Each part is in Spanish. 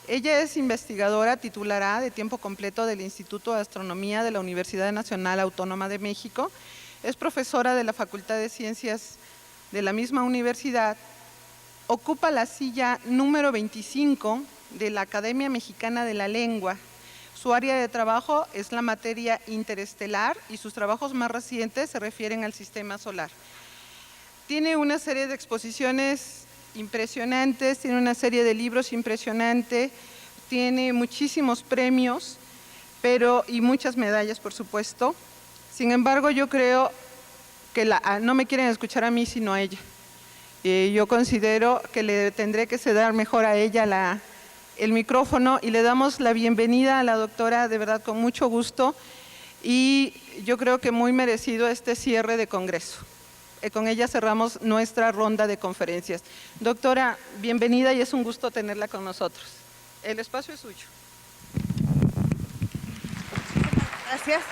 Ella es investigadora titular de tiempo completo del Instituto de Astronomía de la Universidad Nacional Autónoma de México. Es profesora de la Facultad de Ciencias de la misma universidad. Ocupa la silla número 25 de la Academia Mexicana de la Lengua. Su área de trabajo es la materia interestelar y sus trabajos más recientes se refieren al sistema solar. Tiene una serie de exposiciones impresionantes, tiene una serie de libros impresionantes, tiene muchísimos premios y muchas medallas, por supuesto. Sin embargo, yo creo que no me quieren escuchar a mí, sino a ella. Yo considero que le tendré que ceder mejor a ella el micrófono y le damos la bienvenida a la doctora, de verdad, con mucho gusto, y yo creo que muy merecido este cierre de congreso. Con ella cerramos nuestra ronda de conferencias. Doctora, bienvenida y es un gusto tenerla con nosotros. El espacio es suyo. Gracias.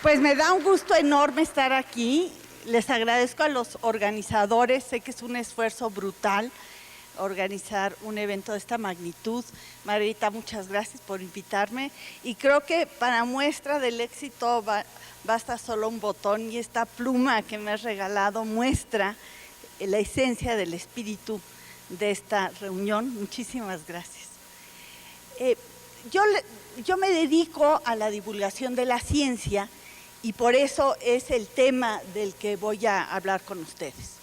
Pues me da un gusto enorme estar aquí. Les agradezco a los organizadores, sé que es un esfuerzo brutal organizar un evento de esta magnitud. Margarita, muchas gracias por invitarme y creo que para muestra del éxito basta solo un botón y esta pluma que me has regalado muestra la esencia del espíritu de esta reunión. Muchísimas gracias. Yo me dedico a la divulgación de la ciencia y por eso es el tema del que voy a hablar con ustedes.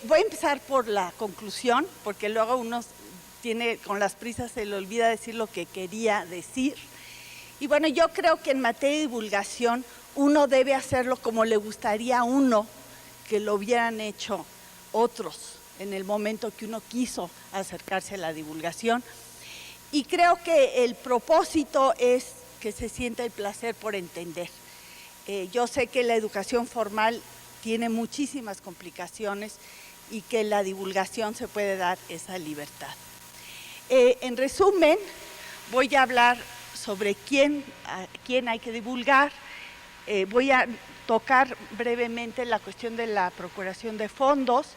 Voy a empezar por la conclusión, porque luego uno con las prisas se le olvida decir lo que quería decir. Y bueno, yo creo que en materia de divulgación uno debe hacerlo como le gustaría a uno que lo hubieran hecho otros en el momento que uno quiso acercarse a la divulgación. Y creo que el propósito es que se sienta el placer por entender. Yo sé que la educación formal tiene muchísimas complicaciones y que en la divulgación se puede dar esa libertad. En resumen, voy a hablar sobre a quién hay que divulgar. Voy a tocar brevemente la cuestión de la procuración de fondos,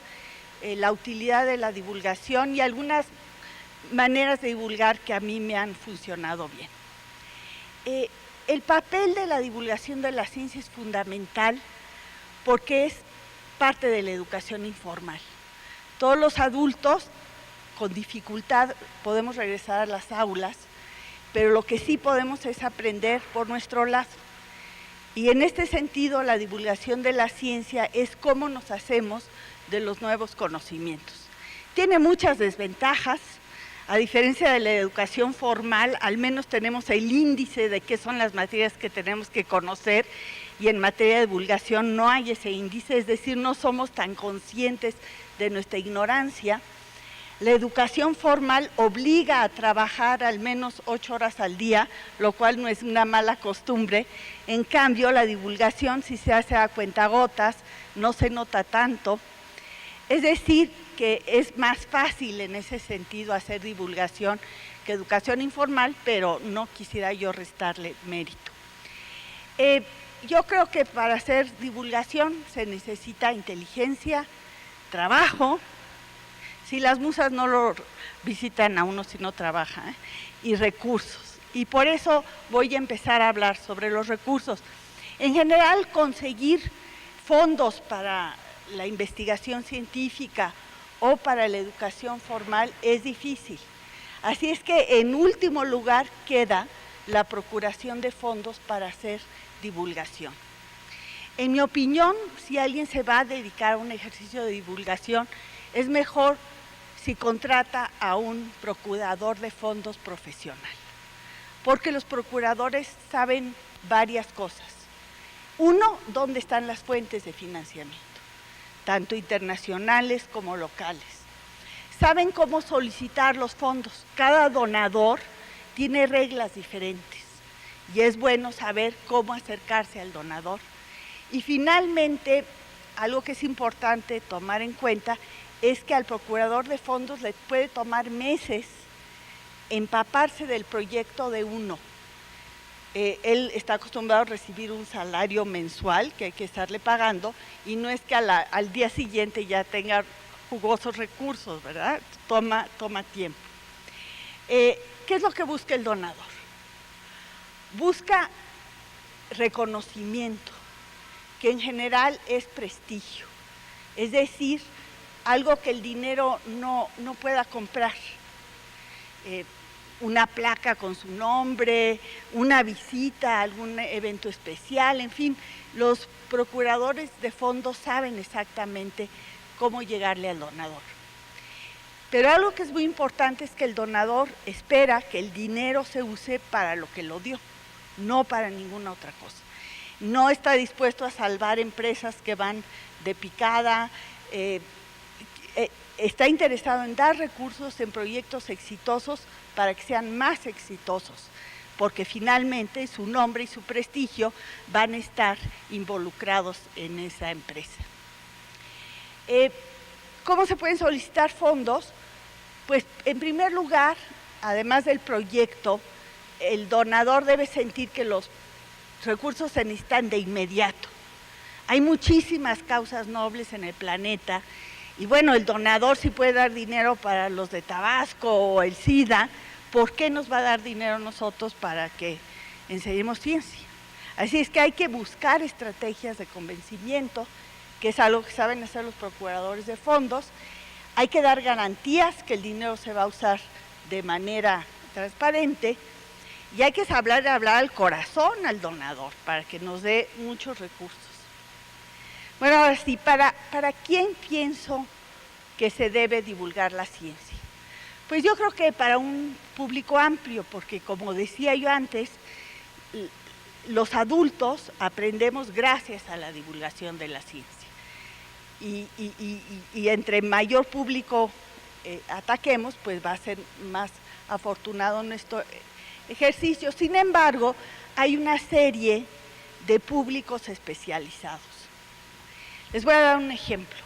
la utilidad de la divulgación y algunas maneras de divulgar que a mí me han funcionado bien. El papel de la divulgación de la ciencia es fundamental porque es parte de la educación informal. Todos los adultos con dificultad podemos regresar a las aulas, pero lo que sí podemos es aprender por nuestro lado. Y en este sentido, la divulgación de la ciencia es cómo nos hacemos de los nuevos conocimientos. Tiene muchas desventajas. A diferencia de la educación formal, al menos tenemos el índice de qué son las materias que tenemos que conocer y en materia de divulgación no hay ese índice, es decir, no somos tan conscientes de nuestra ignorancia. La educación formal obliga a trabajar al menos 8 horas al día, lo cual no es una mala costumbre. En cambio, la divulgación, si se hace a cuentagotas, no se nota tanto. Es decir, que es más fácil en ese sentido hacer divulgación que educación informal, pero no quisiera yo restarle mérito. Yo creo que para hacer divulgación se necesita inteligencia, trabajo, si las musas no lo visitan a uno si no trabaja, y recursos. Y por eso voy a empezar a hablar sobre los recursos. En general, conseguir fondos para la investigación científica o para la educación formal es difícil. Así es que en último lugar queda la procuración de fondos para hacer divulgación. En mi opinión, si alguien se va a dedicar a un ejercicio de divulgación, es mejor si contrata a un procurador de fondos profesional, porque los procuradores saben varias cosas. Uno, dónde están las fuentes de financiamiento, tanto internacionales como locales. Saben cómo solicitar los fondos. Cada donador tiene reglas diferentes y es bueno saber cómo acercarse al donador. Y finalmente, algo que es importante tomar en cuenta es que al procurador de fondos le puede tomar meses empaparse del proyecto de uno. Él está acostumbrado a recibir un salario mensual que hay que estarle pagando y no es que al día siguiente ya tenga jugosos recursos, ¿verdad? Toma tiempo. ¿Qué es lo que busca el donador? Busca reconocimiento, que en general es prestigio, es decir, algo que el dinero no pueda comprar. Una placa con su nombre, una visita, algún evento especial, en fin, los procuradores de fondos saben exactamente cómo llegarle al donador. Pero algo que es muy importante es que el donador espera que el dinero se use para lo que lo dio, no para ninguna otra cosa. No está dispuesto a salvar empresas que van de picada, está interesado en dar recursos en proyectos exitosos para que sean más exitosos, porque finalmente su nombre y su prestigio van a estar involucrados en esa empresa. ¿Cómo se pueden solicitar fondos? Pues en primer lugar, además del proyecto, el donador debe sentir que los recursos se necesitan de inmediato. Hay muchísimas causas nobles en el planeta y bueno, el donador sí puede dar dinero para los de Tabasco o el SIDA, ¿por qué nos va a dar dinero a nosotros para que enseñemos ciencia? Así es que hay que buscar estrategias de convencimiento, que es algo que saben hacer los procuradores de fondos. Hay que dar garantías que el dinero se va a usar de manera transparente y hay que hablar al corazón al donador para que nos dé muchos recursos. Bueno, ahora sí, ¿para quién pienso que se debe divulgar la ciencia? Pues yo creo que para un público amplio, porque como decía yo antes, los adultos aprendemos gracias a la divulgación de la ciencia. Y entre mayor público ataquemos, pues va a ser más afortunado nuestro ejercicio. Sin embargo, hay una serie de públicos especializados. Les voy a dar un ejemplo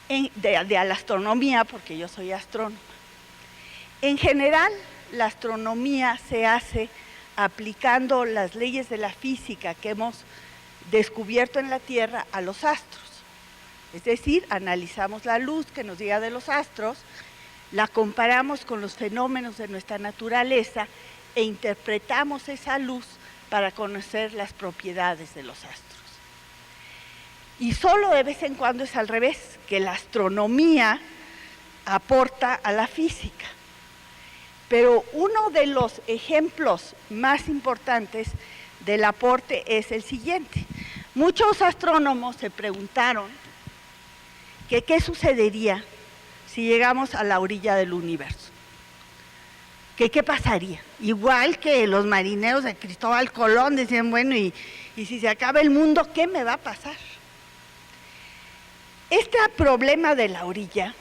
de la astronomía, porque yo soy astrónoma. En general, la astronomía se hace aplicando las leyes de la física que hemos descubierto en la Tierra a los astros. Es decir, analizamos la luz que nos llega de los astros, la comparamos con los fenómenos de nuestra naturaleza e interpretamos esa luz para conocer las propiedades de los astros. Y solo de vez en cuando es al revés, que la astronomía aporta a la física. Pero uno de los ejemplos más importantes del aporte es el siguiente. Muchos astrónomos se preguntaron que qué sucedería si llegamos a la orilla del universo. ¿Qué pasaría? Igual que los marineros de Cristóbal Colón decían, bueno, y si se acaba el mundo, ¿qué me va a pasar? Este problema de la orilla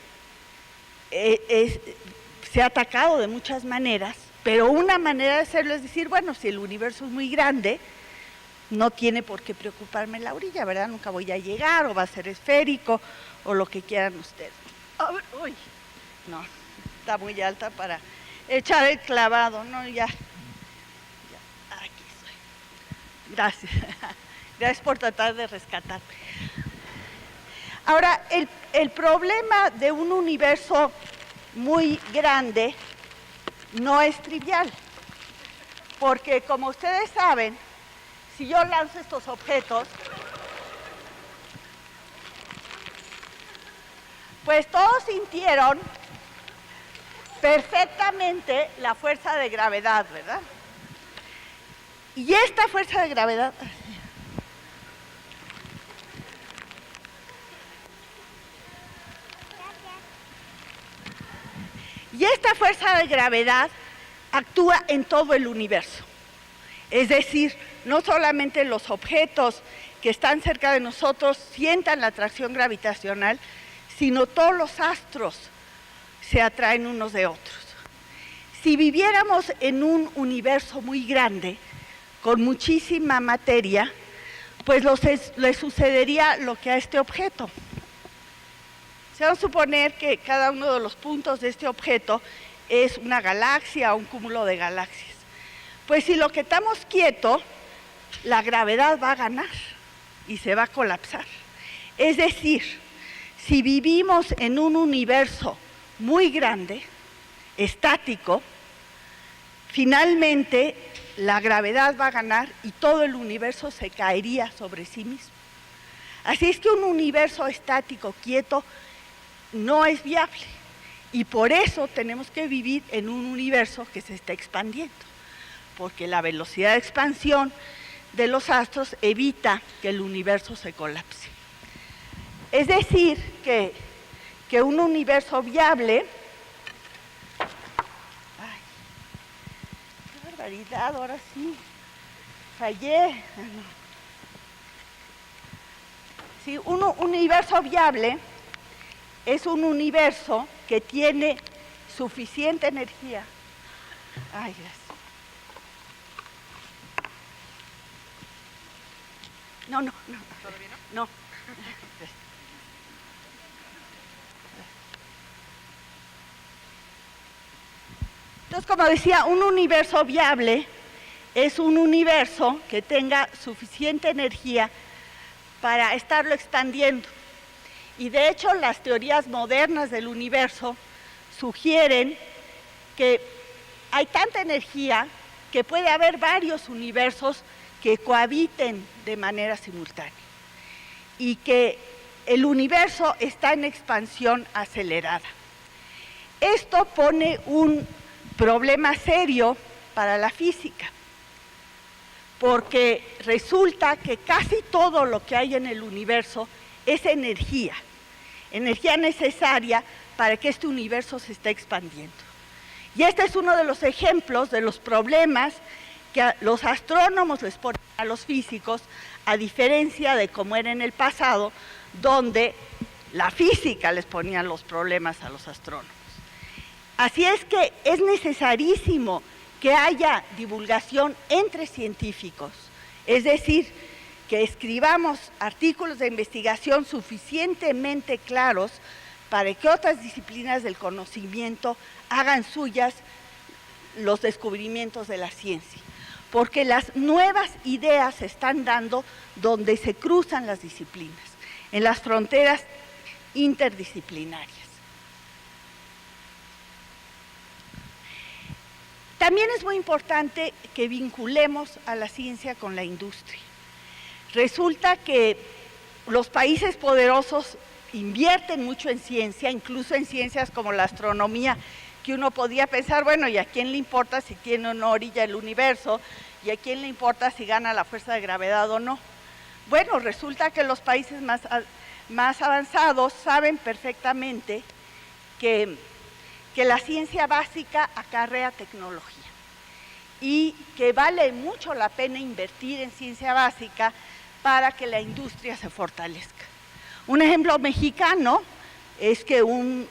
se ha atacado de muchas maneras, pero una manera de hacerlo es decir, bueno, si el universo es muy grande, no tiene por qué preocuparme la orilla, ¿verdad? Nunca voy a llegar, o va a ser esférico, o lo que quieran ustedes. Oh, uy, no, está muy alta para echar el clavado, no, ya, aquí estoy. Gracias, gracias por tratar de rescatarme. Ahora, el problema de un universo muy grande no es trivial, porque como ustedes saben, si yo lanzo estos objetos, pues todos sintieron perfectamente la fuerza de gravedad, ¿verdad? Y esta fuerza de gravedad... Y esta fuerza de gravedad actúa en todo el universo. Es decir, no solamente los objetos que están cerca de nosotros sientan la atracción gravitacional, sino todos los astros se atraen unos de otros. Si viviéramos en un universo muy grande, con muchísima materia, pues le sucedería lo que a este objeto. Se va a suponer que cada uno de los puntos de este objeto es una galaxia o un cúmulo de galaxias. Pues si lo que estamos quieto, la gravedad va a ganar y se va a colapsar. Es decir, si vivimos en un universo muy grande, estático, finalmente la gravedad va a ganar y todo el universo se caería sobre sí mismo. Así es que un universo estático, quieto, no es viable. Y por eso tenemos que vivir en un universo que se está expandiendo, porque la velocidad de expansión de los astros evita que el universo se colapse. Es decir, que un universo viable... ¡Ay, qué barbaridad! Ahora sí, fallé. Sí, un universo viable es un universo que tiene suficiente energía. Ay, gracias. No. ¿Todavía no? No. Entonces, como decía, un universo viable es un universo que tenga suficiente energía para estarlo expandiendo. Y de hecho, las teorías modernas del universo sugieren que hay tanta energía que puede haber varios universos que cohabiten de manera simultánea y que el universo está en expansión acelerada. Esto pone un problema serio para la física, porque resulta que casi todo lo que hay en el universo es energía necesaria para que este universo se esté expandiendo. Y este es uno de los ejemplos de los problemas que los astrónomos les ponen a los físicos, a diferencia de cómo era en el pasado, donde la física les ponía los problemas a los astrónomos. Así es que es necesarísimo que haya divulgación entre científicos, es decir, que escribamos artículos de investigación suficientemente claros para que otras disciplinas del conocimiento hagan suyas los descubrimientos de la ciencia, porque las nuevas ideas se están dando donde se cruzan las disciplinas, en las fronteras interdisciplinarias. También es muy importante que vinculemos a la ciencia con la industria. Resulta que los países poderosos invierten mucho en ciencia, incluso en ciencias como la astronomía, que uno podía pensar, bueno, ¿y a quién le importa si tiene una orilla el universo? ¿Y a quién le importa si gana la fuerza de gravedad o no? Bueno, resulta que los países más avanzados saben perfectamente que la ciencia básica acarrea tecnología y que vale mucho la pena invertir en ciencia básica para que la industria se fortalezca. Un ejemplo mexicano es que un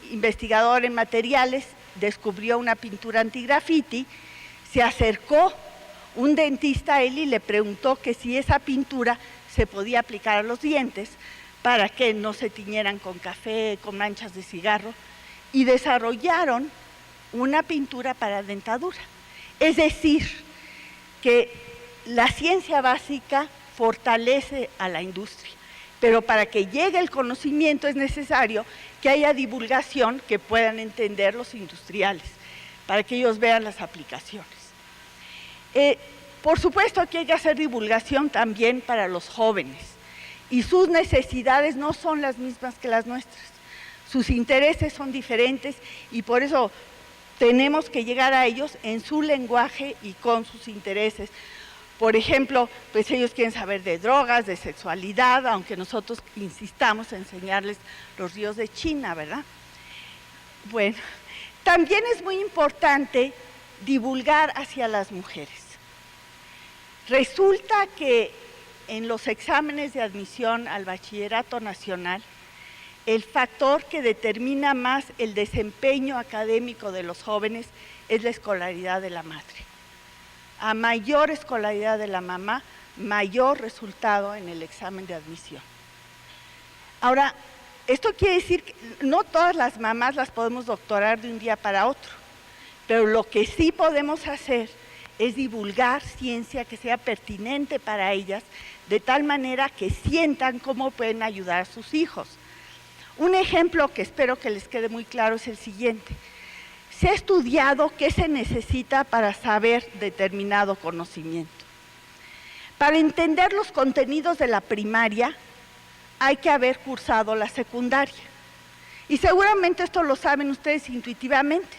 investigador en materiales descubrió una pintura antigrafiti, se acercó un dentista a él y le preguntó que si esa pintura se podía aplicar a los dientes para que no se tiñeran con café, con manchas de cigarro, y desarrollaron una pintura para dentadura. Es decir, que la ciencia básica fortalece a la industria, pero para que llegue el conocimiento es necesario que haya divulgación que puedan entender los industriales, para que ellos vean las aplicaciones. Por supuesto que hay que hacer divulgación también para los jóvenes, y sus necesidades no son las mismas que las nuestras. Sus intereses son diferentes y por eso tenemos que llegar a ellos en su lenguaje y con sus intereses. Por ejemplo, pues ellos quieren saber de drogas, de sexualidad, aunque nosotros insistamos en enseñarles los ríos de China, ¿verdad? Bueno, también es muy importante divulgar hacia las mujeres. Resulta que en los exámenes de admisión al bachillerato nacional, el factor que determina más el desempeño académico de los jóvenes es la escolaridad de la madre. A mayor escolaridad de la mamá, mayor resultado en el examen de admisión. Ahora, esto quiere decir que no todas las mamás las podemos doctorar de un día para otro, pero lo que sí podemos hacer es divulgar ciencia que sea pertinente para ellas, de tal manera que sientan cómo pueden ayudar a sus hijos. Un ejemplo que espero que les quede muy claro es el siguiente. Se ha estudiado qué se necesita para saber determinado conocimiento. Para entender los contenidos de la primaria, hay que haber cursado la secundaria. Y seguramente esto lo saben ustedes intuitivamente.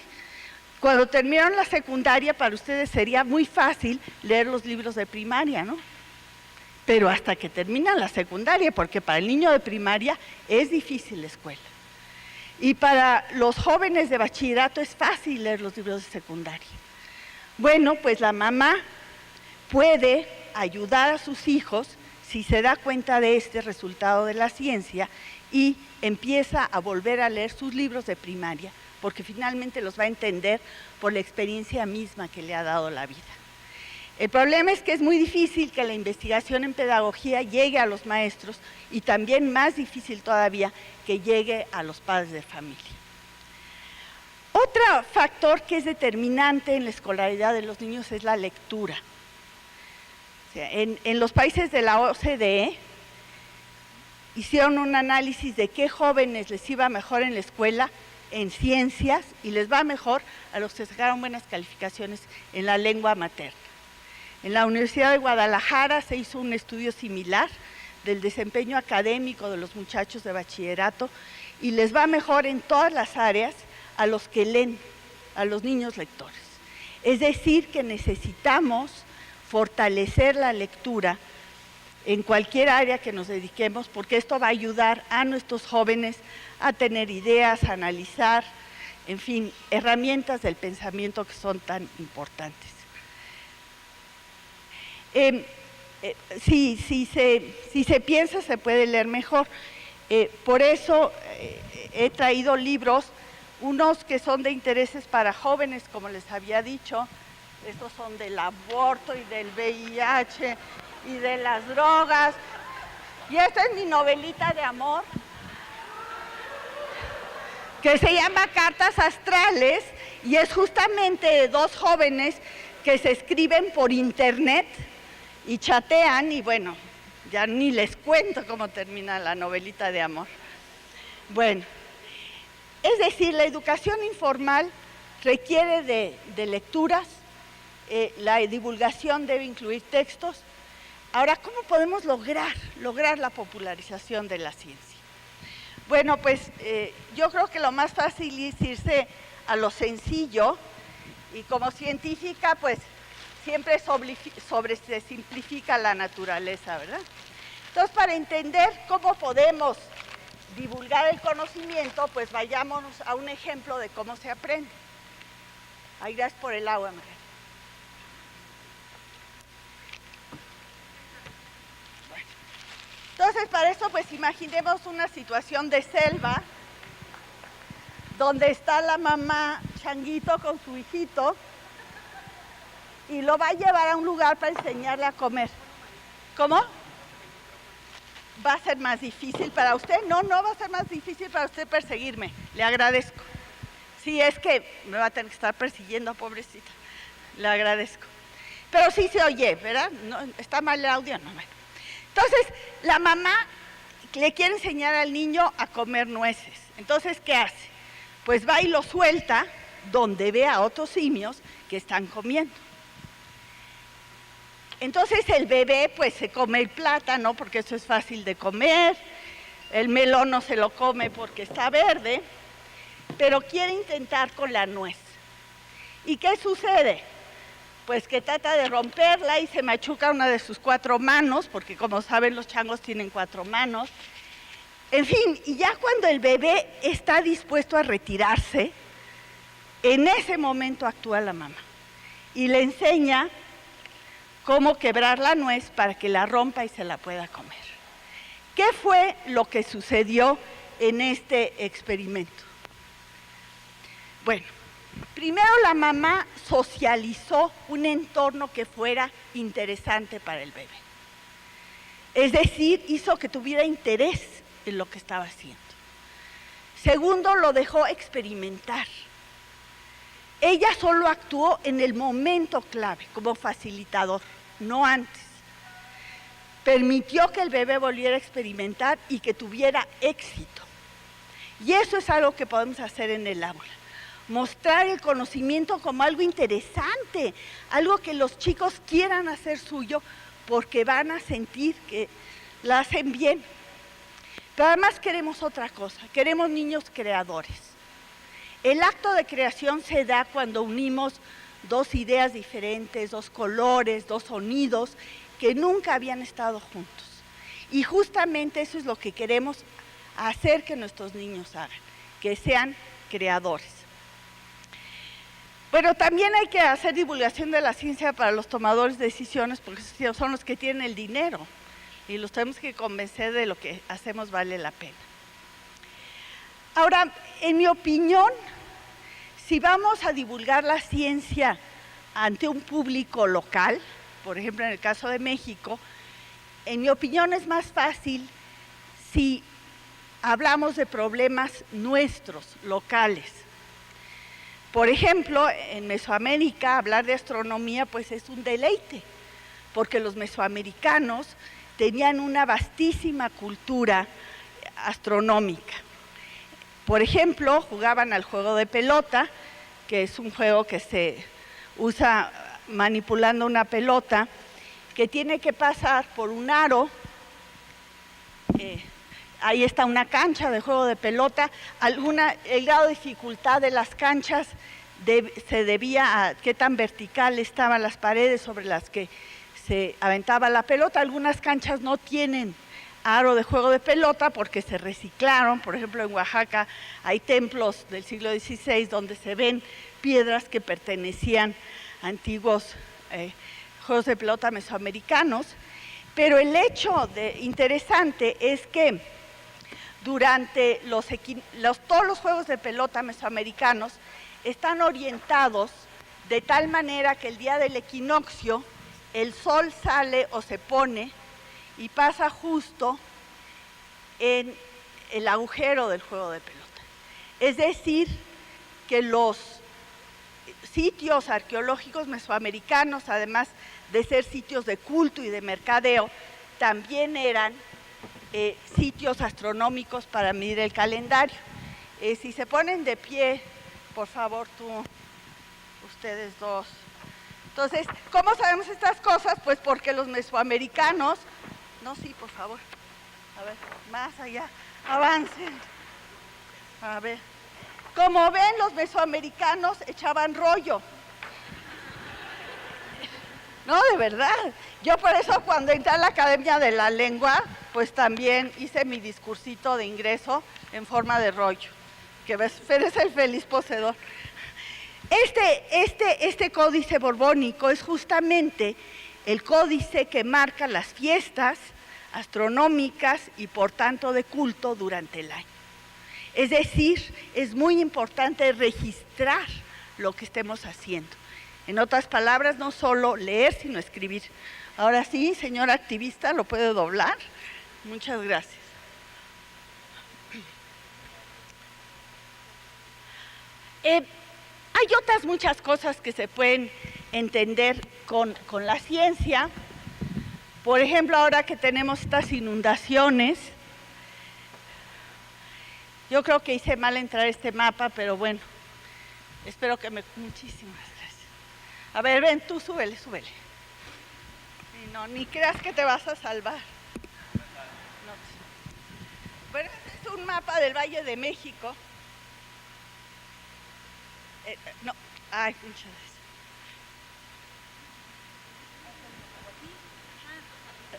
Cuando terminaron la secundaria, para ustedes sería muy fácil leer los libros de primaria, ¿no? Pero hasta que terminan la secundaria, porque para el niño de primaria es difícil la escuela. Y para los jóvenes de bachillerato es fácil leer los libros de secundaria. Bueno, pues la mamá puede ayudar a sus hijos si se da cuenta de este resultado de la ciencia y empieza a volver a leer sus libros de primaria, porque finalmente los va a entender por la experiencia misma que le ha dado la vida. El problema es que es muy difícil que la investigación en pedagogía llegue a los maestros y también más difícil todavía que llegue a los padres de familia. Otro factor que es determinante en la escolaridad de los niños es la lectura. O sea, en los países de la OCDE hicieron un análisis de qué jóvenes les iba mejor en la escuela, en ciencias, y les va mejor a los que sacaron buenas calificaciones en la lengua materna. En la Universidad de Guadalajara se hizo un estudio similar del desempeño académico de los muchachos de bachillerato y les va mejor en todas las áreas a los que leen, a los niños lectores. Es decir, que necesitamos fortalecer la lectura en cualquier área que nos dediquemos, porque esto va a ayudar a nuestros jóvenes a tener ideas, a analizar, en fin, herramientas del pensamiento que son tan importantes. Si se piensa, se puede leer mejor. Por eso he traído libros, unos que son de intereses para jóvenes, como les había dicho. Estos son del aborto y del VIH y de las drogas. Y esta es mi novelita de amor, que se llama Cartas Astrales, y es justamente de dos jóvenes que se escriben por internet y chatean, y bueno, ya ni les cuento cómo termina la novelita de amor. Bueno, es decir, la educación informal requiere de lecturas, la divulgación debe incluir textos. Ahora, ¿cómo podemos lograr la popularización de la ciencia? Bueno, pues yo creo que lo más fácil es irse a lo sencillo, y como científica, pues siempre se simplifica la naturaleza, ¿verdad? Entonces, para entender cómo podemos divulgar el conocimiento, pues vayámonos a un ejemplo de cómo se aprende. Ay, gracias por el agua, María. Bueno, entonces, para eso, pues imaginemos una situación de selva, donde está la mamá changuito con su hijito, y lo va a llevar a un lugar para enseñarle a comer. ¿Cómo? ¿Va a ser más difícil para usted? No, no va a ser más difícil para usted perseguirme. Le agradezco. Sí, es que me va a tener que estar persiguiendo, pobrecita. Le agradezco. Pero sí se oye, ¿verdad? No, ¿está mal el audio? No. Bueno. Entonces, la mamá le quiere enseñar al niño a comer nueces. Entonces, ¿qué hace? Pues va y lo suelta donde ve a otros simios que están comiendo. Entonces el bebé pues se come el plátano porque eso es fácil de comer, el melón no se lo come porque está verde, pero quiere intentar con la nuez. ¿Y qué sucede? Pues que trata de romperla y se machuca una de sus 4 manos, porque como saben los changos tienen 4 manos. En fin, y ya cuando el bebé está dispuesto a retirarse, en ese momento actúa la mamá y le enseña cómo quebrar la nuez para que la rompa y se la pueda comer. ¿Qué fue lo que sucedió en este experimento? Bueno, primero la mamá socializó un entorno que fuera interesante para el bebé. Es decir, hizo que tuviera interés en lo que estaba haciendo. Segundo, lo dejó experimentar. Ella solo actuó en el momento clave, como facilitador, no antes. Permitió que el bebé volviera a experimentar y que tuviera éxito. Y eso es algo que podemos hacer en el aula. Mostrar el conocimiento como algo interesante, algo que los chicos quieran hacer suyo porque van a sentir que la hacen bien. Pero además queremos otra cosa, queremos niños creadores. El acto de creación se da cuando unimos dos ideas diferentes, dos colores, dos sonidos que nunca habían estado juntos. Y justamente eso es lo que queremos hacer que nuestros niños hagan, que sean creadores. Pero también hay que hacer divulgación de la ciencia para los tomadores de decisiones, porque son los que tienen el dinero y los tenemos que convencer de lo que hacemos vale la pena. Ahora, en mi opinión, si vamos a divulgar la ciencia ante un público local, por ejemplo en el caso de México, en mi opinión es más fácil si hablamos de problemas nuestros, locales. Por ejemplo, en Mesoamérica hablar de astronomía pues es un deleite, porque los mesoamericanos tenían una vastísima cultura astronómica. Por ejemplo, jugaban al juego de pelota, que es un juego que se usa manipulando una pelota, que tiene que pasar por un aro. Ahí está una cancha de juego de pelota. El grado de dificultad de las canchas se debía a qué tan vertical estaban las paredes sobre las que se aventaba la pelota. Algunas canchas no tienen aro de juego de pelota porque se reciclaron. Por ejemplo, en Oaxaca hay templos del siglo XVI donde se ven piedras que pertenecían a antiguos juegos de pelota mesoamericanos. Pero el hecho interesante es que durante todos los juegos de pelota mesoamericanos están orientados de tal manera que el día del equinoccio el sol sale o se pone y pasa justo en el agujero del juego de pelota. Es decir, que los sitios arqueológicos mesoamericanos, además de ser sitios de culto y de mercadeo, también eran sitios astronómicos para medir el calendario. Si se ponen de pie, por favor, ustedes dos. Entonces, ¿cómo sabemos estas cosas? Pues porque los mesoamericanos, no, sí, por favor, a ver, más allá, avancen. A ver, como ven, los mesoamericanos echaban rollo. No, de verdad. Yo por eso cuando entré a la Academia de la Lengua, pues también hice mi discursito de ingreso en forma de rollo, que eres el feliz poseedor. Este códice borbónico es justamente el códice que marca las fiestas astronómicas y por tanto de culto durante el año. Es decir, es muy importante registrar lo que estemos haciendo. En otras palabras, no solo leer, sino escribir. Ahora sí, señor activista, ¿lo puede doblar? Muchas gracias. Hay otras muchas cosas que se pueden entender con la ciencia. Por ejemplo, ahora que tenemos estas inundaciones, yo creo que hice mal entrar este mapa, pero bueno, espero que muchísimas gracias. A ver, ven, tú súbele. Y no, ni creas que te vas a salvar. No. Bueno, este es un mapa del Valle de México. No, ay, muchas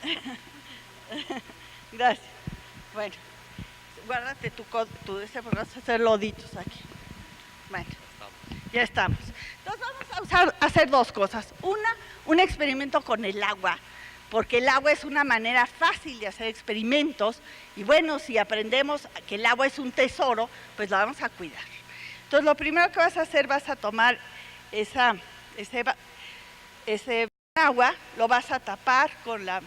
gracias. Gracias. Bueno, guárdate tu ese, porque vas a hacer loditos aquí. Bueno, ya estamos. Entonces vamos a hacer dos cosas. Un experimento con el agua, porque el agua es una manera fácil de hacer experimentos y bueno, si aprendemos que el agua es un tesoro, pues la vamos a cuidar. Entonces lo primero que vas a hacer, vas a tomar ese agua, lo vas a tapar con la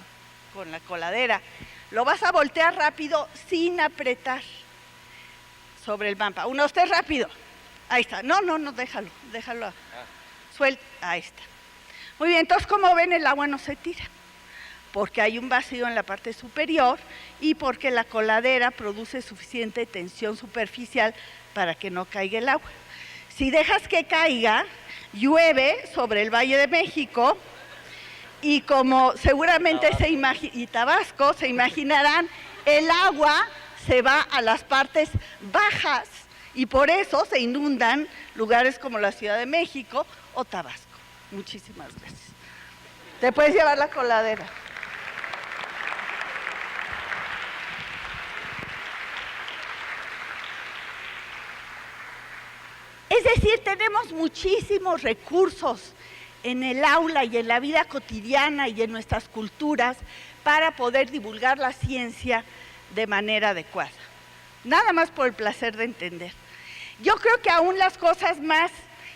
coladera, lo vas a voltear rápido sin apretar sobre el mapa. Usted rápido. Ahí está. No, déjalo. Suelta. Ahí está. Muy bien, entonces como ven el agua no se tira. porque hay un vacío en la parte superior y porque la coladera produce suficiente tensión superficial para que no caiga el agua. Si dejas que caiga, llueve sobre el Valle de México y como seguramente y Tabasco, se imaginarán, el agua se va a las partes bajas y por eso se inundan lugares como la Ciudad de México o Tabasco. Muchísimas gracias. Te puedes llevar la coladera. Es decir, tenemos muchísimos recursos en el aula y en la vida cotidiana y en nuestras culturas para poder divulgar la ciencia de manera adecuada. Nada más por el placer de entender. Yo creo que aún las cosas más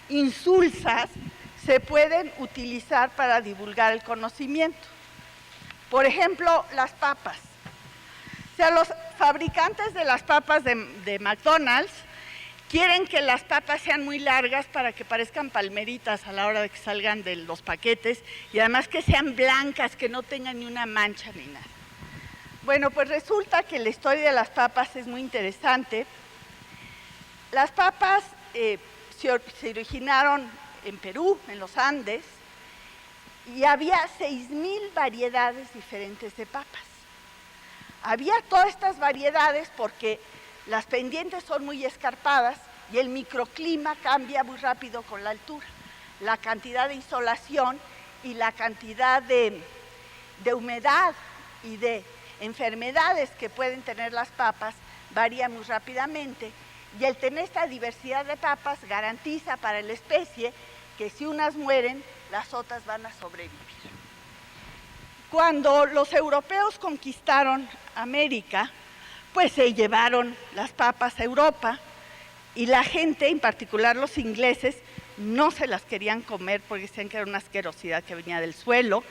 insulsas se pueden utilizar para divulgar el conocimiento. Por ejemplo, las papas. O sea, los fabricantes de las papas de McDonald's quieren que las papas sean muy largas para que parezcan palmeritas a la hora de que salgan de los paquetes y además que sean blancas, que no tengan ni una mancha ni nada. Bueno, pues resulta que la historia de las papas es muy interesante. Las papas se originaron en Perú, en los Andes, y había 6,000 variedades diferentes de papas. Había todas estas variedades porque las pendientes son muy escarpadas y el microclima cambia muy rápido con la altura. La cantidad de insolación y la cantidad de humedad y de enfermedades que pueden tener las papas varía muy rápidamente y el tener esta diversidad de papas garantiza para la especie que si unas mueren, las otras van a sobrevivir. Cuando los europeos conquistaron América, pues se llevaron las papas a Europa y la gente, en particular los ingleses, no se las querían comer porque decían que era una asquerosidad que venía del suelo.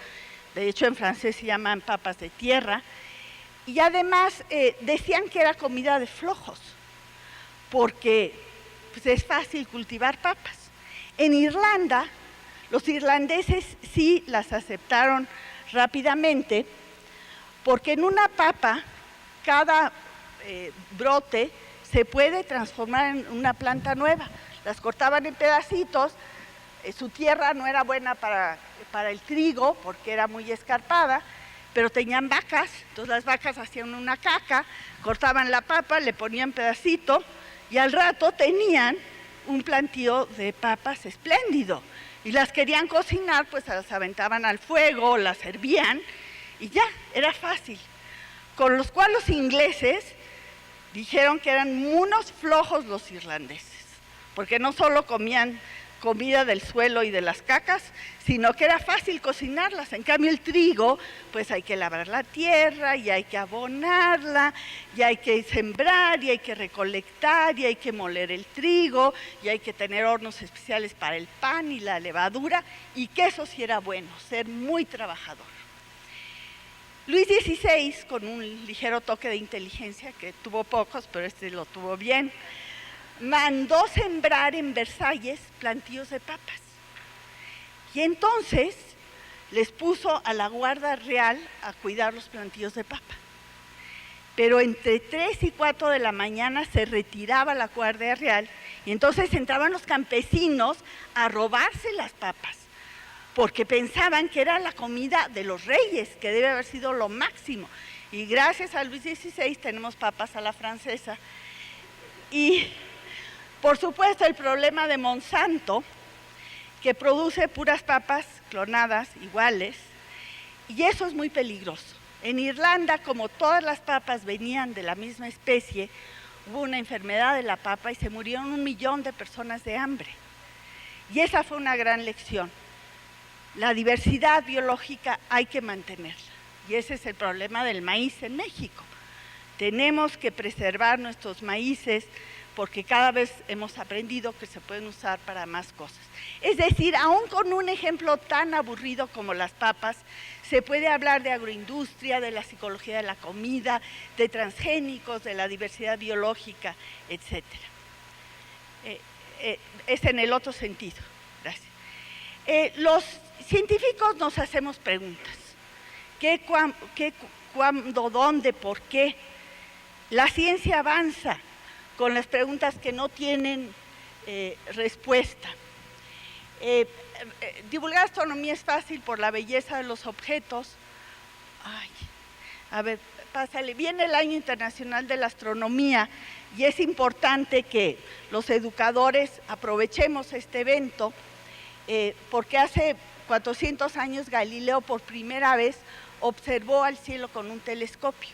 De hecho, en francés se llaman papas de tierra. Y además decían que era comida de flojos, porque pues, es fácil cultivar papas. En Irlanda, los irlandeses sí las aceptaron rápidamente, porque en una papa, cada brote se puede transformar en una planta nueva. Las cortaban en pedacitos, su tierra no era buena para el trigo, porque era muy escarpada, pero tenían vacas, entonces las vacas hacían una caca, cortaban la papa, le ponían pedacito y al rato tenían un plantío de papas espléndido. Y las querían cocinar, pues las aventaban al fuego, las servían y ya, era fácil. Con los cuales los ingleses dijeron que eran unos flojos los irlandeses, porque no solo comían comida del suelo y de las cacas, sino que era fácil cocinarlas. En cambio el trigo, pues hay que labrar la tierra y hay que abonarla y hay que sembrar y hay que recolectar y hay que moler el trigo y hay que tener hornos especiales para el pan y la levadura y que eso sí era bueno, ser muy trabajador. Luis XVI, con un ligero toque de inteligencia, que tuvo pocos, pero este lo tuvo bien, mandó sembrar en Versalles plantíos de papas. Y entonces les puso a la Guardia Real a cuidar los plantíos de papa. Pero entre 3 y 4 de la mañana se retiraba la Guardia Real y entonces entraban los campesinos a robarse las papas, porque pensaban que era la comida de los reyes, que debe haber sido lo máximo. Y gracias a Luis XVI tenemos papas a la francesa. Y por supuesto el problema de Monsanto, que produce puras papas clonadas iguales, y eso es muy peligroso. En Irlanda, como todas las papas venían de la misma especie, hubo una enfermedad de la papa y se murieron 1 millón de personas de hambre. Y esa fue una gran lección. La diversidad biológica hay que mantenerla, y ese es el problema del maíz en México. Tenemos que preservar nuestros maíces porque cada vez hemos aprendido que se pueden usar para más cosas. Es decir, aún con un ejemplo tan aburrido como las papas, se puede hablar de agroindustria, de la psicología de la comida, de transgénicos, de la diversidad biológica, etc. Es en el otro sentido. Gracias. Los científicos nos hacemos preguntas. ¿Qué, cuándo, dónde, por qué? La ciencia avanza con las preguntas que no tienen respuesta. Divulgar astronomía es fácil por la belleza de los objetos. Ay, a ver, pásale. Viene el Año Internacional de la Astronomía y es importante que los educadores aprovechemos este evento porque hace 400 años Galileo por primera vez observó al cielo con un telescopio.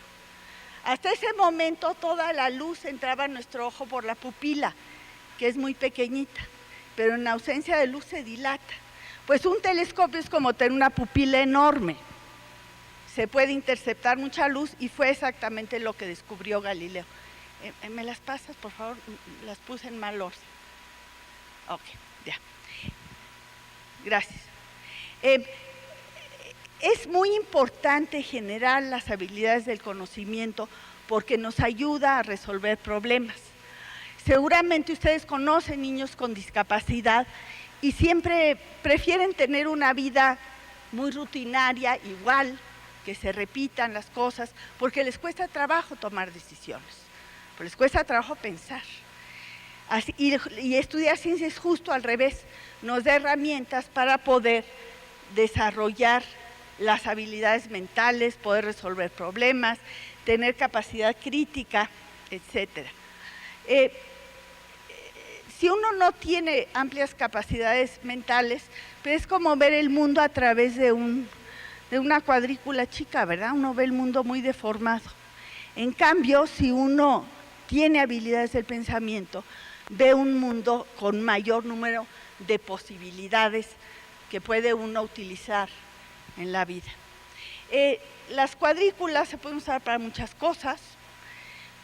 Hasta ese momento toda la luz entraba a nuestro ojo por la pupila, que es muy pequeñita, pero en ausencia de luz se dilata. Pues un telescopio es como tener una pupila enorme. Se puede interceptar mucha luz y fue exactamente lo que descubrió Galileo. ¿Me las pasas, por favor? Las puse en mal orden. Ok, ya. Gracias. Es muy importante generar las habilidades del conocimiento porque nos ayuda a resolver problemas. Seguramente ustedes conocen niños con discapacidad y siempre prefieren tener una vida muy rutinaria, igual, que se repitan las cosas, porque les cuesta trabajo tomar decisiones, porque les cuesta trabajo pensar. Así, y estudiar ciencia es justo al revés, nos da herramientas para poder desarrollar las habilidades mentales, poder resolver problemas, tener capacidad crítica, etcétera. Si uno no tiene amplias capacidades mentales, pues es como ver el mundo a través de una cuadrícula chica, ¿verdad? Uno ve el mundo muy deformado. En cambio, si uno tiene habilidades del pensamiento, ve un mundo con mayor número de posibilidades que puede uno utilizar en la vida. Las cuadrículas se pueden usar para muchas cosas.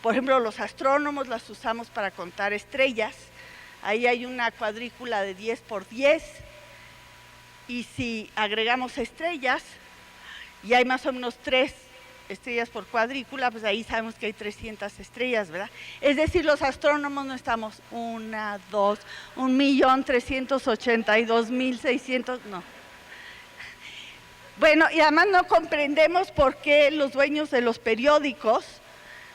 Por ejemplo, los astrónomos las usamos para contar estrellas. Ahí hay una cuadrícula de 10 por 10 y si agregamos estrellas y hay más o menos 3 estrellas por cuadrícula, pues ahí sabemos que hay 300 estrellas, ¿verdad? Es decir, los astrónomos no estamos 1, 2, 1.382.600, no. Bueno, y además no comprendemos por qué los dueños de los periódicos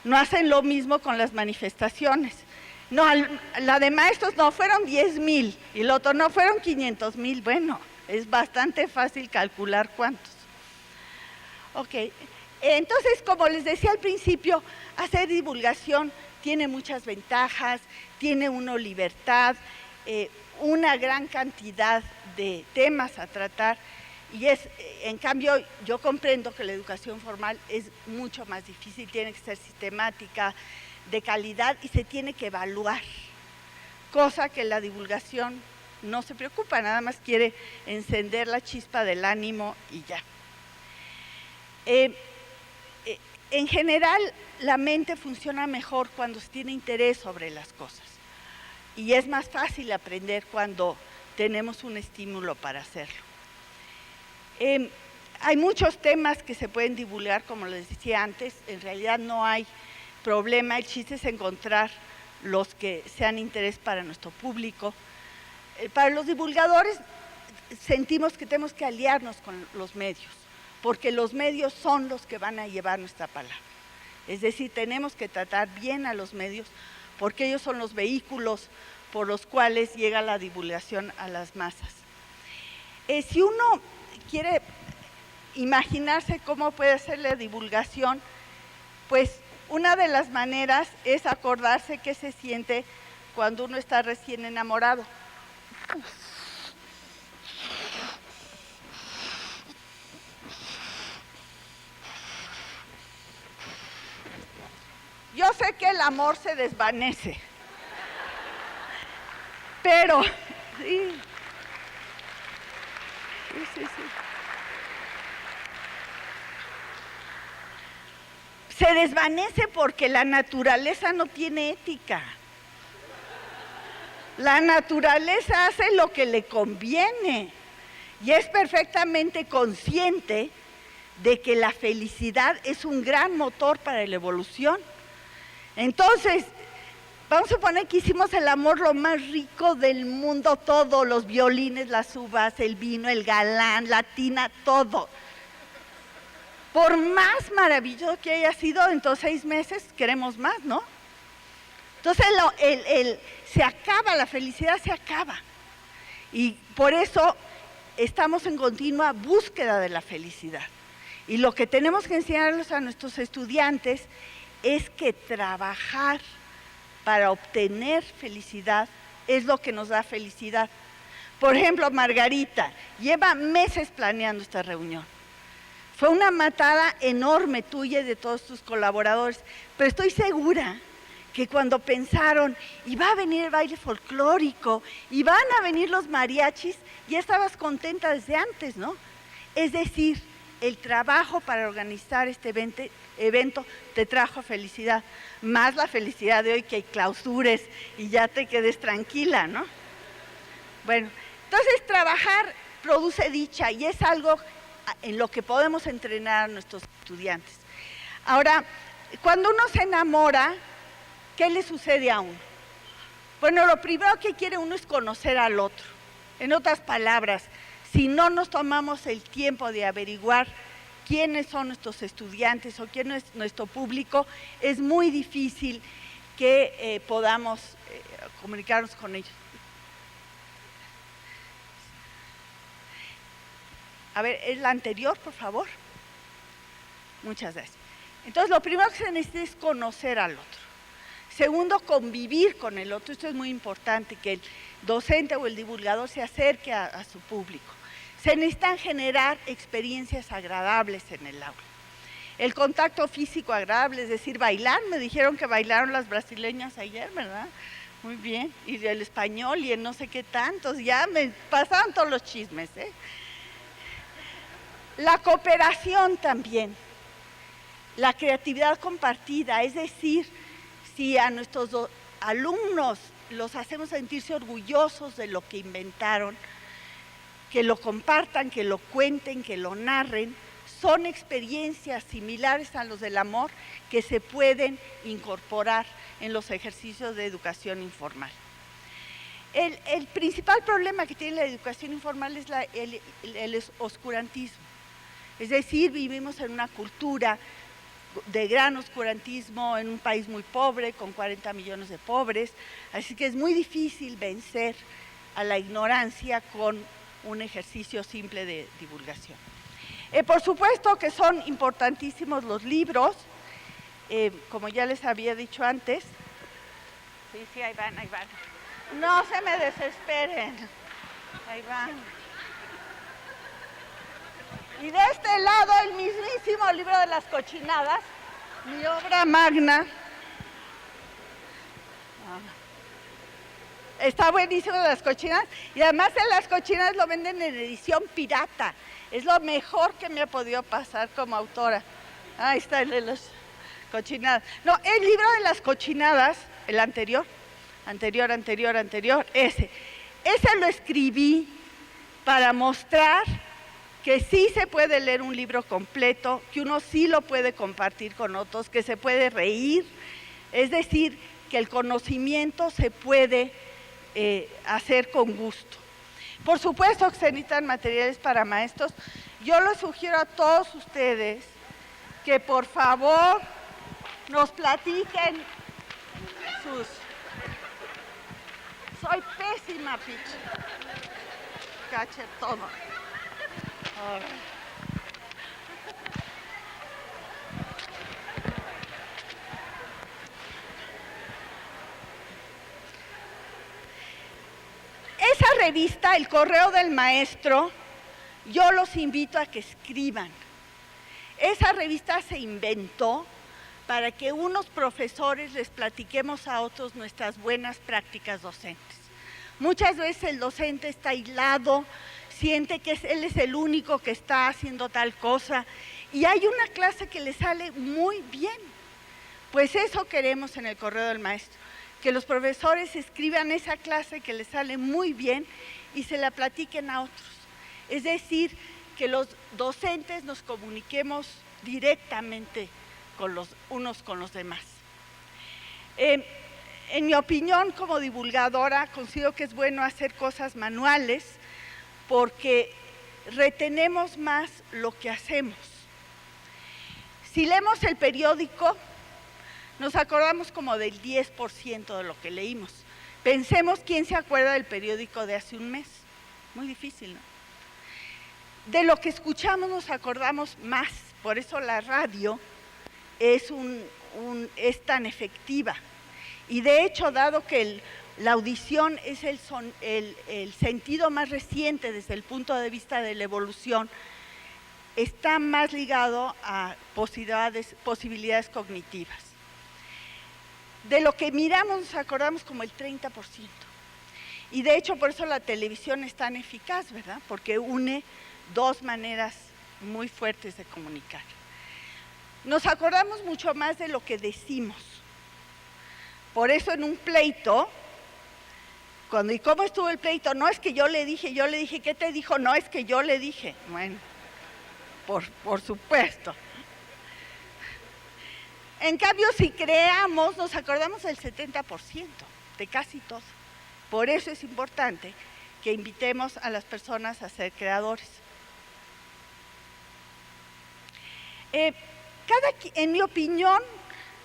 no hacen lo mismo con las manifestaciones. No, la de maestros no, fueron 10,000 y el otro no, fueron 500,000. Bueno, es bastante fácil calcular cuántos. Ok, entonces, como les decía al principio, hacer divulgación tiene muchas ventajas, tiene uno libertad, una gran cantidad de temas a tratar y en cambio, yo comprendo que la educación formal es mucho más difícil, tiene que ser sistemática, de calidad y se tiene que evaluar, cosa que la divulgación no se preocupa, nada más quiere encender la chispa del ánimo y ya. En general, la mente funciona mejor cuando se tiene interés sobre las cosas y es más fácil aprender cuando tenemos un estímulo para hacerlo. Hay muchos temas que se pueden divulgar, como les decía antes, en realidad no hay problema, el chiste es encontrar los que sean de interés para nuestro público. Para los divulgadores sentimos que tenemos que aliarnos con los medios, porque los medios son los que van a llevar nuestra palabra. Es decir, tenemos que tratar bien a los medios, porque ellos son los vehículos por los cuales llega la divulgación a las masas. Si uno quiere imaginarse cómo puede ser la divulgación, pues una de las maneras es acordarse qué se siente cuando uno está recién enamorado. Yo sé que el amor se desvanece, pero sí. Se desvanece porque la naturaleza no tiene ética. La naturaleza hace lo que le conviene y es perfectamente consciente de que la felicidad es un gran motor para la evolución. Entonces, vamos a suponer que hicimos el amor lo más rico del mundo, todo, los violines, las uvas, el vino, el galán, la tina, todo. Por más maravilloso que haya sido, en todos 6 meses queremos más, ¿no? Entonces se acaba, la felicidad se acaba. Y por eso estamos en continua búsqueda de la felicidad. Y lo que tenemos que enseñarles a nuestros estudiantes es que trabajar para obtener felicidad es lo que nos da felicidad. Por ejemplo, Margarita lleva meses planeando esta reunión. Fue una matada enorme tuya y de todos tus colaboradores, pero estoy segura que cuando pensaron, y va a venir el baile folclórico, y van a venir los mariachis, ya estabas contenta desde antes, ¿no? Es decir, el trabajo para organizar este evento te trajo felicidad, más la felicidad de hoy que hay clausures y ya te quedes tranquila, ¿no? Bueno, entonces trabajar produce dicha y es algo en lo que podemos entrenar a nuestros estudiantes. Ahora, cuando uno se enamora, ¿qué le sucede a uno? Bueno, lo primero que quiere uno es conocer al otro. En otras palabras, si no nos tomamos el tiempo de averiguar quiénes son nuestros estudiantes o quién es nuestro público, es muy difícil que podamos comunicarnos con ellos. A ver, ¿es la anterior, por favor? Muchas gracias. Entonces, lo primero que se necesita es conocer al otro. Segundo, convivir con el otro. Esto es muy importante, que el docente o el divulgador se acerque a su público. Se necesitan generar experiencias agradables en el aula. El contacto físico agradable, es decir, bailar. Me dijeron que bailaron las brasileñas ayer, ¿verdad? Muy bien. Y el español y el no sé qué tantos. Ya me pasaron todos los chismes, ¿eh? La cooperación también. La creatividad compartida, es decir, si a nuestros alumnos los hacemos sentirse orgullosos de lo que inventaron, que lo compartan, que lo cuenten, que lo narren, son experiencias similares a los del amor que se pueden incorporar en los ejercicios de educación informal. El principal problema que tiene la educación informal es el oscurantismo. Es decir, vivimos en una cultura de gran oscurantismo, en un país muy pobre, con 40 millones de pobres, así que es muy difícil vencer a la ignorancia con un ejercicio simple de divulgación. Por supuesto que son importantísimos los libros, como ya les había dicho antes. Sí, ahí van. No se me desesperen, ahí van. Y de este lado, el mismísimo libro de las cochinadas, mi obra magna. Está buenísimo de las cochinadas. Y además en las cochinadas lo venden en edición pirata. Es lo mejor que me ha podido pasar como autora. Ahí está el de las cochinadas. No, el libro de las cochinadas, el anterior, ese lo escribí para mostrar que sí se puede leer un libro completo, que uno sí lo puede compartir con otros, que se puede reír, es decir, que el conocimiento se puede hacer con gusto. Por supuesto que se necesitan materiales para maestros. Yo les sugiero a todos ustedes que por favor nos platiquen sus... Soy pésima, pitch. Cache todo. Esa revista, El Correo del Maestro, yo los invito a que escriban. Esa revista se inventó para que unos profesores les platiquemos a otros nuestras buenas prácticas docentes. Muchas veces el docente está aislado, siente que él es el único que está haciendo tal cosa y hay una clase que le sale muy bien. Pues eso queremos en el Correo del Maestro, que los profesores escriban esa clase que les sale muy bien y se la platiquen a otros. Es decir, que los docentes nos comuniquemos directamente con los unos con los demás. En mi opinión, como divulgadora, considero que es bueno hacer cosas manuales porque retenemos más lo que hacemos. Si leemos el periódico, nos acordamos como del 10% de lo que leímos. Pensemos quién se acuerda del periódico de hace un mes. Muy difícil, ¿no? De lo que escuchamos nos acordamos más, por eso la radio es tan efectiva. Y de hecho, dado que la audición es el sentido más reciente desde el punto de vista de la evolución, está más ligado a posibilidades cognitivas. De lo que miramos nos acordamos como el 30%. Y de hecho, por eso la televisión es tan eficaz, ¿verdad? Porque une dos maneras muy fuertes de comunicar. Nos acordamos mucho más de lo que decimos. Por eso en un pleito, ¿y cómo estuvo el pleito? No es que yo le dije, ¿qué te dijo? No, es que yo le dije. Bueno, por supuesto. En cambio, si creamos, nos acordamos del 70%, de casi todo. Por eso es importante que invitemos a las personas a ser creadores. En mi opinión,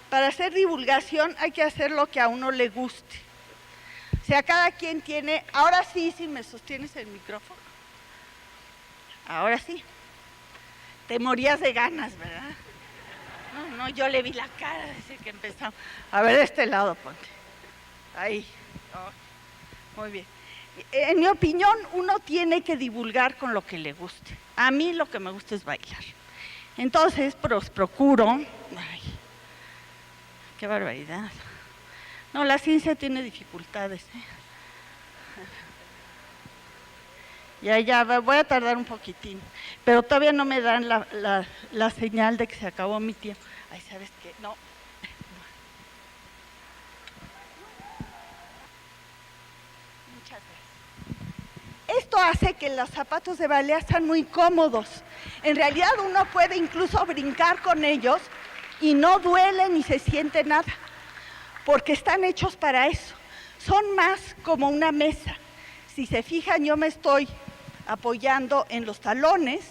para hacer divulgación hay que hacer lo que a uno le guste. O sea, cada quien tiene… Ahora sí, si me sostienes el micrófono. Ahora sí. Te morías de ganas, ¿verdad? No, yo le vi la cara desde que empezamos. A ver, de este lado, ponte. Ahí. Oh, muy bien. En mi opinión, uno tiene que divulgar con lo que le guste. A mí lo que me gusta es bailar. Entonces, procuro… Ay, qué barbaridad. No, la ciencia tiene dificultades. Ya, voy a tardar un poquitín. Pero todavía no me dan la señal de que se acabó mi tiempo. Ay, ¿sabes qué? No. Muchas gracias. Esto hace que los zapatos de ballet sean muy cómodos. En realidad uno puede incluso brincar con ellos y no duele ni se siente nada, porque están hechos para eso. Son más como una mesa. Si se fijan, yo me estoy apoyando en los talones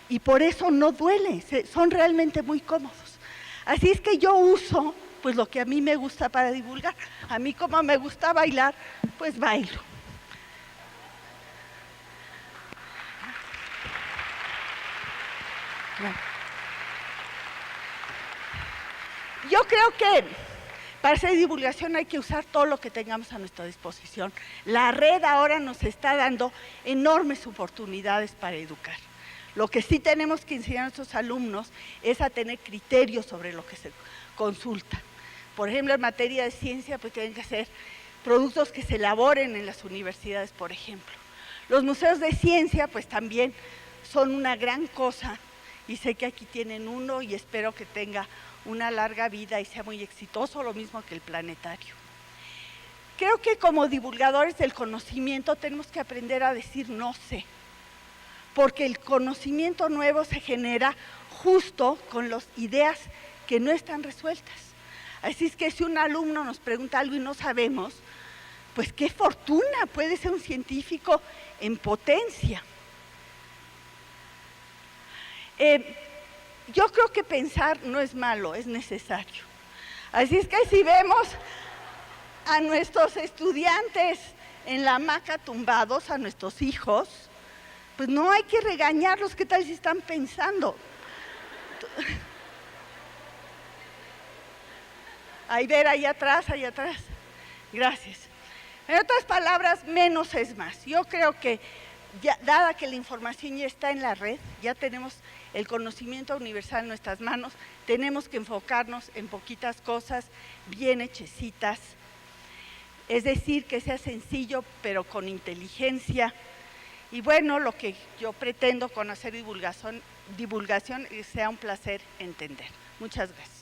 y por eso no duele, son realmente muy cómodos. Así es que yo uso pues lo que a mí me gusta para divulgar. A mí, como me gusta bailar, pues bailo. Yo creo que para hacer divulgación hay que usar todo lo que tengamos a nuestra disposición. La red ahora nos está dando enormes oportunidades para educar. Lo que sí tenemos que enseñar a nuestros alumnos es a tener criterios sobre lo que se consulta. Por ejemplo, en materia de ciencia, pues tienen que ser productos que se elaboren en las universidades, por ejemplo. Los museos de ciencia, pues también son una gran cosa, y sé que aquí tienen uno y espero que tenga una larga vida y sea muy exitoso, lo mismo que el planetario. Creo que como divulgadores del conocimiento tenemos que aprender a decir no sé, porque el conocimiento nuevo se genera justo con las ideas que no están resueltas. Así es que si un alumno nos pregunta algo y no sabemos, pues qué fortuna, puede ser un científico en potencia. Yo creo que pensar no es malo, es necesario. Así es que si vemos a nuestros estudiantes en la hamaca tumbados, a nuestros hijos, pues no hay que regañarlos, ¿qué tal si están pensando? Ahí ver, ahí atrás, gracias. En otras palabras, menos es más. Yo creo que, dada que la información ya está en la red, ya tenemos el conocimiento universal en nuestras manos, tenemos que enfocarnos en poquitas cosas bien hechecitas, es decir, que sea sencillo pero con inteligencia. Y bueno, lo que yo pretendo con hacer divulgación sea un placer entender. Muchas gracias.